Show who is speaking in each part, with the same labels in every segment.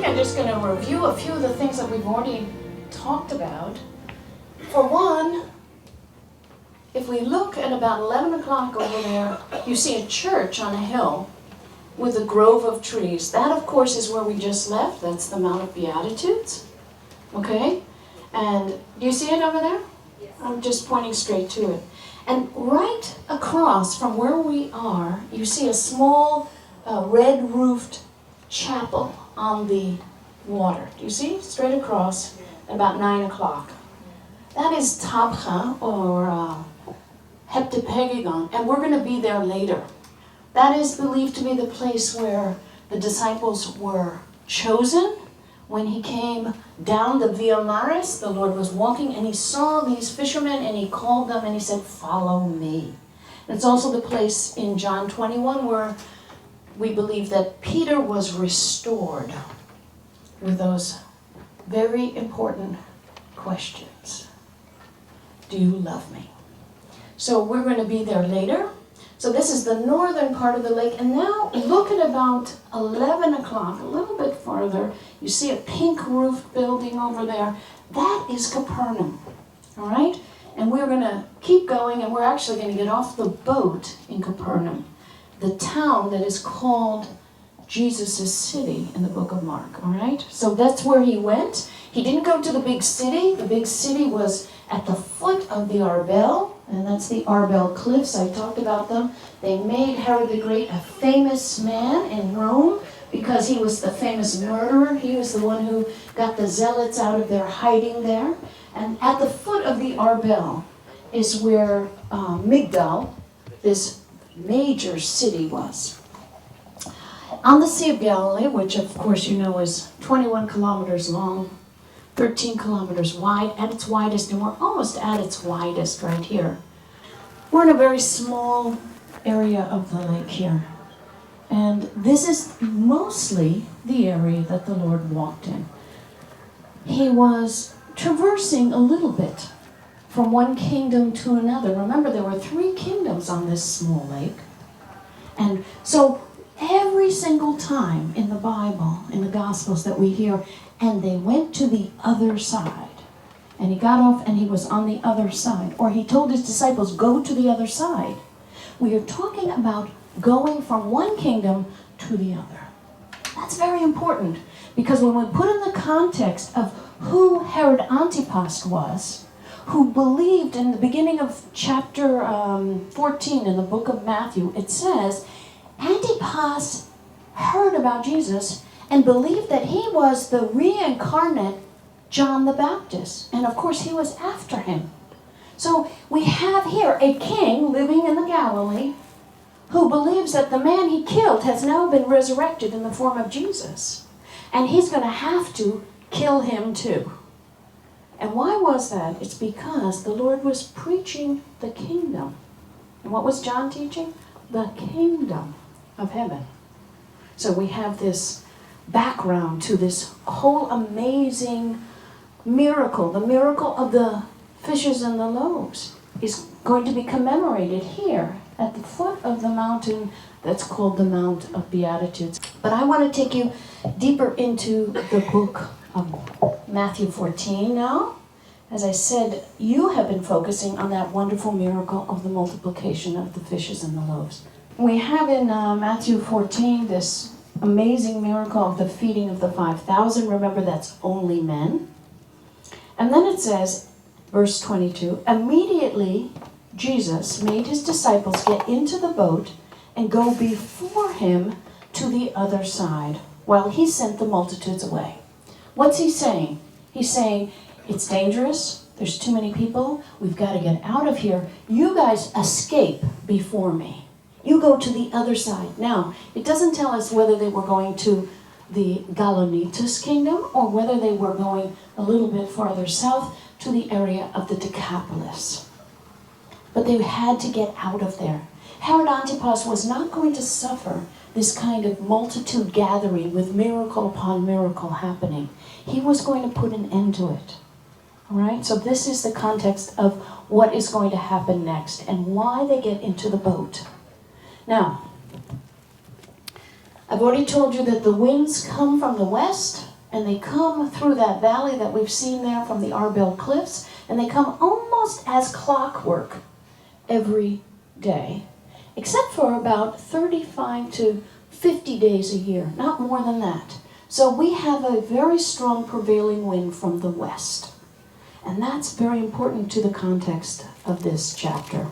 Speaker 1: I'm just going to review a few of the things that we've already talked about. For one, if we look at about 11 o'clock over there, you see a church on a hill with a grove of trees. That, of course, is where we just left. That's the Mount of Beatitudes. Okay? And do you see it over there? Yes. I'm just pointing straight to it. And right across from where we are, you see a small red-roofed chapel on the water. Do you see? Straight across at about 9 o'clock. That is Tabgha, or Heptapagagon, and we're going to be there later. That is believed to be the place where the disciples were chosen. When he came down the Via Maris, the Lord was walking and he saw these fishermen and he called them and he said, "Follow me." And it's also the place in John 21 where we believe that Peter was restored with those very important questions. Do you love me? So we're going to be there later. So this is the northern part of the lake. And now look at about 11 o'clock, a little bit farther. You see a pink roofed building over there. That is Capernaum. All right? And we're going to keep going, and we're actually going to get off the boat in Capernaum, the town that is called Jesus' city in the book of Mark. All right? So that's where he went. He didn't go to the big city. The big city was at the foot of the Arbel. And that's the Arbel Cliffs. I talked about them. They made Herod the Great a famous man in Rome because he was the famous murderer. He was the one who got the zealots out of their hiding there. And at the foot of the Arbel is where Migdal, this major city, was. On the Sea of Galilee, which of course you know is 21 kilometers long, 13 kilometers wide, at its widest, and we're almost at its widest right here. We're in a very small area of the lake here. And this is mostly the area that the Lord walked in. He was traversing a little bit from one kingdom to another. Remember, there were 3 kingdoms on this small lake. And so every single time in the Bible, in the Gospels that we hear, and they went to the other side. And he got off and he was on the other side. Or he told his disciples, go to the other side. We are talking about going from one kingdom to the other. That's very important. Because when we put in the context of who Herod Antipas was, who believed in the beginning of chapter 14 in the book of Matthew, it says, Antipas heard about Jesus and believed that he was the reincarnate John the Baptist. And of course he was after him. So we have here a king living in the Galilee who believes that the man he killed has now been resurrected in the form of Jesus. And he's going to have to kill him too. And why was that? It's because the Lord was preaching the kingdom. And what was John teaching? The kingdom of heaven. So we have this background to this whole amazing miracle. The miracle of the fishes and the loaves is going to be commemorated here at the foot of the mountain that's called the Mount of Beatitudes. But I want to take you deeper into the book of Matthew 14 now. As I said, you have been focusing on that wonderful miracle of the multiplication of the fishes and the loaves. We have in Matthew 14 this amazing miracle of the feeding of the 5,000. Remember, that's only men. And then it says, verse 22, immediately Jesus made his disciples get into the boat and go before him to the other side while he sent the multitudes away. What's he saying? He's saying, it's dangerous. There's too many people. We've got to get out of here. You guys escape before me. You go to the other side. Now, it doesn't tell us whether they were going to the Galiletus kingdom or whether they were going a little bit farther south to the area of the Decapolis. But they had to get out of there. Herod Antipas was not going to suffer this kind of multitude gathering with miracle upon miracle happening. He was going to put an end to it. All right? So this is the context of what is going to happen next and why they get into the boat. Now, I've already told you that the winds come from the west And they come through that valley that we've seen there from the Arbel Cliffs, and they come almost as clockwork every day, except for about 35 to 50 days a year, not more than that. So we have a very strong prevailing wind from the west. And that's very important to the context of this chapter.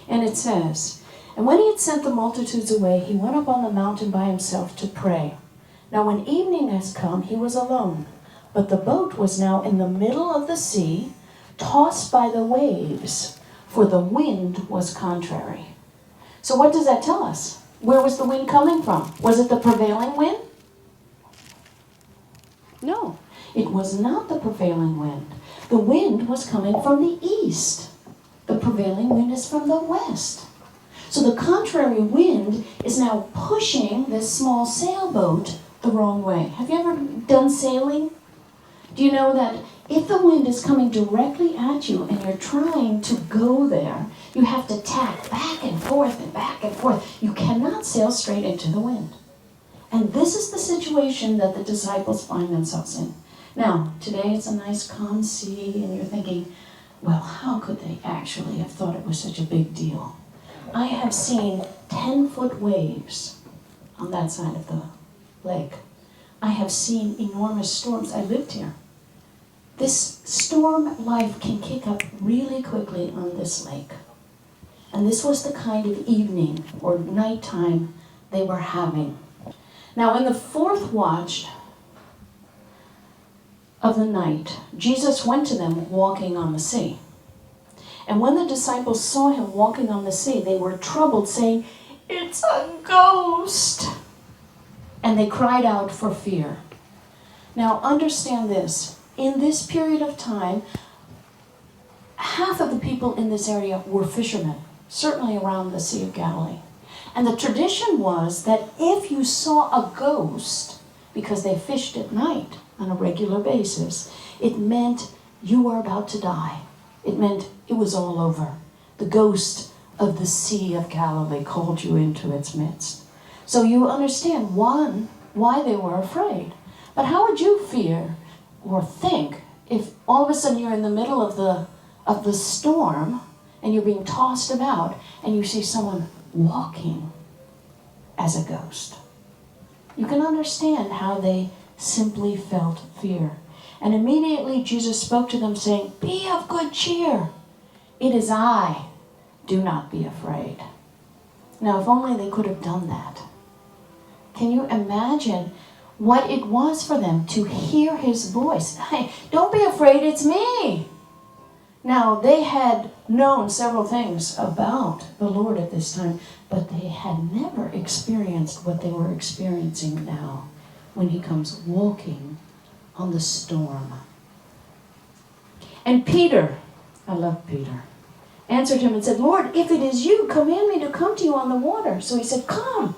Speaker 1: And it says, "And when he had sent the multitudes away, he went up on the mountain by himself to pray. Now when evening has come, he was alone, but the boat was now in the middle of the sea, tossed by the waves, for the wind was contrary." So what does that tell us? Where was the wind coming from? Was it the prevailing wind? No, it was not the prevailing wind. The wind was coming from the east. The prevailing wind is from the west. So the contrary wind is now pushing this small sailboat the wrong way. Have you ever done sailing? Do you know that if the wind is coming directly at you and you're trying to go there, you have to tack back and forth and back and forth. You cannot sail straight into the wind. And this is the situation that the disciples find themselves in. Now, today it's a nice calm sea, and you're thinking, well, how could they actually have thought it was such a big deal? I have seen 10-foot waves on that side of the lake. I have seen enormous storms. I lived here. This storm life can kick up really quickly on this lake. And this was the kind of evening or nighttime they were having. Now, in the fourth watch of the night, Jesus went to them walking on the sea. And when the disciples saw him walking on the sea, they were troubled, saying, "It's a ghost!" And they cried out for fear. Now, understand this. In this period of time, half of the people in this area were fishermen, certainly around the Sea of Galilee. And the tradition was that if you saw a ghost, because they fished at night on a regular basis, it meant you were about to die. It meant it was all over. The ghost of the Sea of Galilee called you into its midst. So you understand, one, why they were afraid. But how would you fear or think if all of a sudden you're in the middle of the storm and you're being tossed about and you see someone walking as a ghost? You can understand how they simply felt fear. And immediately Jesus spoke to them saying, "Be of good cheer. It is I. Do not be afraid." Now, if only they could have done that. Can you imagine what it was for them to hear his voice? "Hey, don't be afraid, it's me." Now, they had known several things about the Lord at this time, but they had never experienced what they were experiencing now when he comes walking on the storm. And Peter, I love Peter, answered him and said, "Lord, if it is you, command me to come to you on the water." So he said, "Come."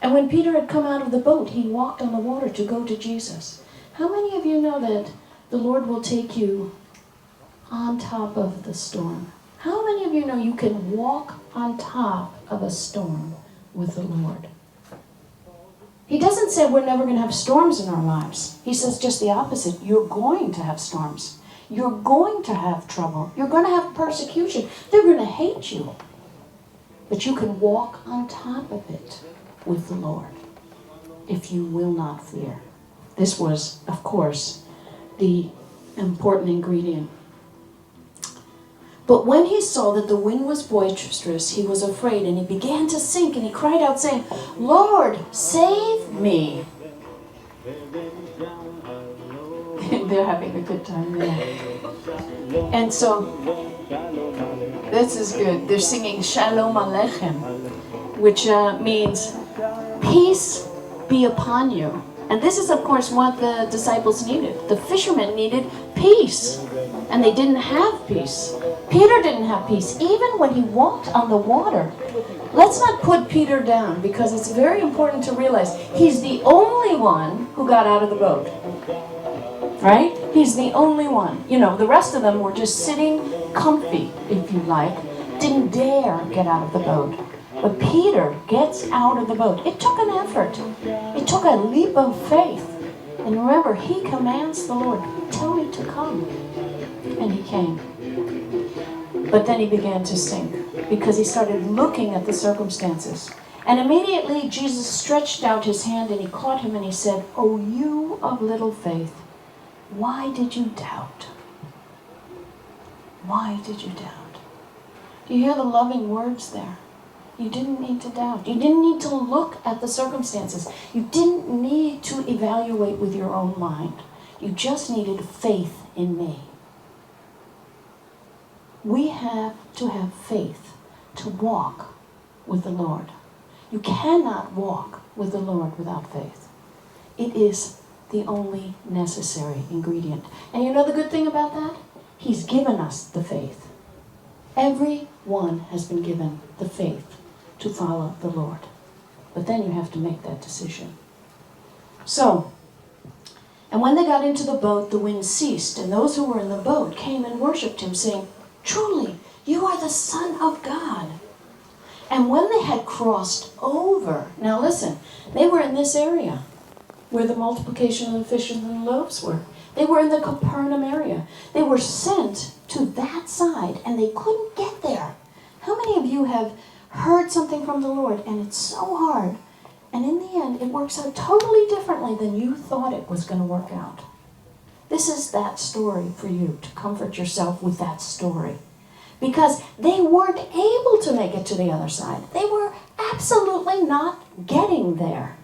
Speaker 1: And when Peter had come out of the boat, he walked on the water to go to Jesus. How many of you know that the Lord will take you on top of the storm? How many of you know you can walk on top of a storm with the Lord? He doesn't say we're never going to have storms in our lives. He says just the opposite. You're going to have storms. You're going to have trouble. You're going to have persecution. They're going to hate you. But you can walk on top of it with the Lord if you will not fear. This was, of course, the important ingredient. But when he saw that the wind was boisterous, he was afraid, and he began to sink, and he cried out, saying, "Lord, save me." They're having a good time there. And so, this is good. They're singing Shalom Aleichem, which means peace be upon you. And this is, of course, what the disciples needed. The fishermen needed peace, and they didn't have peace. Peter didn't have peace, even when he walked on the water. Let's not put Peter down, because it's very important to realize he's the only one who got out of the boat. Right? He's the only one. You know, the rest of them were just sitting comfy, if you like, didn't dare get out of the boat. But Peter gets out of the boat. It took an effort. It took a leap of faith. And remember, he commands the Lord, tell me to come. And he came. But then he began to sink because he started looking at the circumstances. And immediately Jesus stretched out his hand and he caught him and he said, "O you of little faith, why did you doubt?" Why did you doubt? Do you hear the loving words there? You didn't need to doubt. You didn't need to look at the circumstances. You didn't need to evaluate with your own mind. You just needed faith in me. We have to have faith to walk with the Lord. You cannot walk with the Lord without faith. It is the only necessary ingredient. And you know the good thing about that? He's given us the faith. Everyone has been given the faith to follow the Lord. But then you have to make that decision. So, and when they got into the boat, the wind ceased, and those who were in the boat came and worshipped him, saying, "Truly, you are the Son of God." And when they had crossed over, now listen, they were in this area where the multiplication of the fish and the loaves were. They were in the Capernaum area. They were sent to that side, and they couldn't get there. How many of you have heard something from the Lord, and it's so hard, and in the end, it works out totally differently than you thought it was going to work out? This is that story for you, to comfort yourself with that story. Because they weren't able to make it to the other side. They were absolutely not getting there.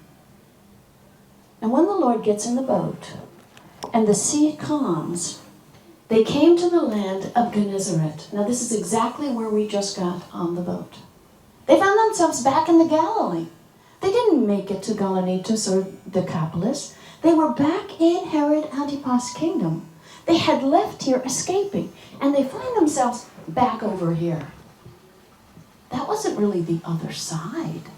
Speaker 1: And when the Lord gets in the boat, and the sea calms, they came to the land of Gennesaret. Now this is exactly where we just got on the boat. They found themselves back in the Galilee. They didn't make it to Galilee or Decapolis. They were back in Herod Antipas' kingdom. They had left here escaping, and they find themselves back over here. That wasn't really the other side,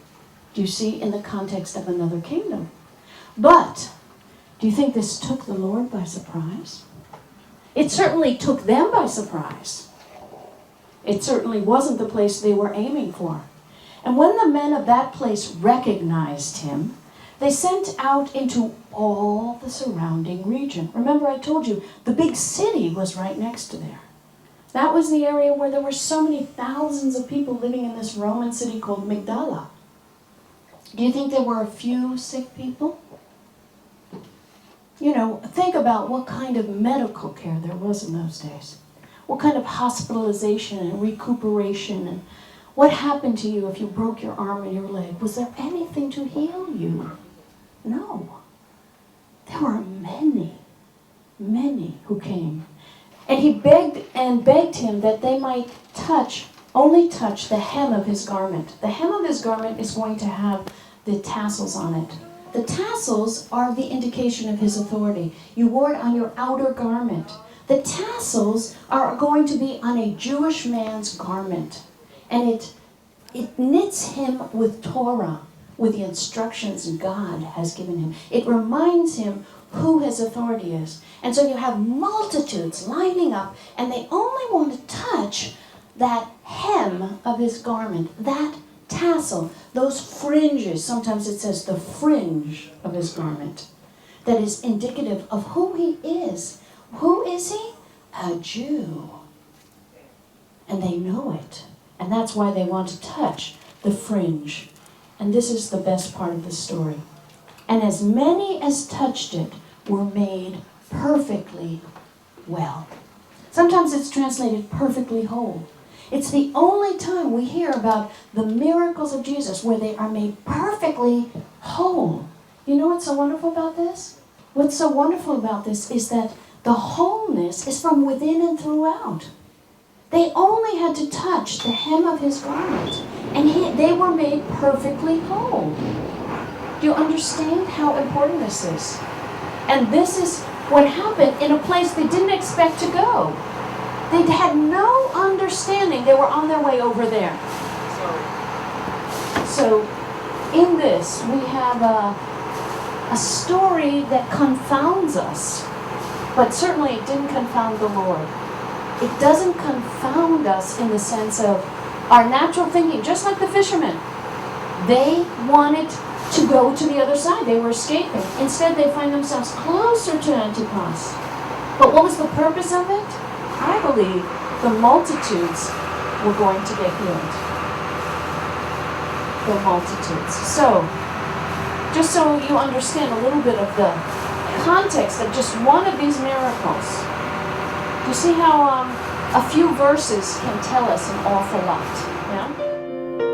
Speaker 1: do you see, in the context of another kingdom. But do you think this took the Lord by surprise? It certainly took them by surprise. It certainly wasn't the place they were aiming for. And when the men of that place recognized him, they sent out into all the surrounding region. Remember, I told you, the big city was right next to there. That was the area where there were so many thousands of people living in this Roman city called Magdala. Do you think there were a few sick people? You know, think about what kind of medical care there was in those days. What kind of hospitalization and recuperation, and what happened to you if you broke your arm or your leg? Was there anything to heal you? No. There were many, many who came. And he begged him that they might only touch the hem of his garment. The hem of his garment is going to have the tassels on it. The tassels are the indication of his authority. You wore it on your outer garment. The tassels are going to be on a Jewish man's garment. And it knits him with Torah, with the instructions God has given him. It reminds him who his authority is. And so you have multitudes lining up, and they only want to touch that hem of his garment, that tassel, those fringes. Sometimes it says the fringe of his garment. That is indicative of who he is. Who is he? A Jew. And they know it. And that's why they want to touch the fringe. And this is the best part of the story. And as many as touched it were made perfectly well. Sometimes it's translated perfectly whole. It's the only time we hear about the miracles of Jesus where they are made perfectly whole. You know what's so wonderful about this? What's so wonderful about this is that the wholeness is from within and throughout. They only had to touch the hem of his garment, and they were made perfectly whole. Do you understand how important this is? And this is what happened in a place they didn't expect to go. They had no understanding they were on their way over there. So in this, we have a story that confounds us, but certainly it didn't confound the Lord. It doesn't confound us in the sense of our natural thinking, just like the fishermen. They wanted to go to the other side. They were escaping. Instead, they find themselves closer to Antipas. But what was the purpose of it? I believe the multitudes were going to get healed. The multitudes. So, just so you understand a little bit of the context of just one of these miracles, you see how a few verses can tell us an awful lot. Yeah?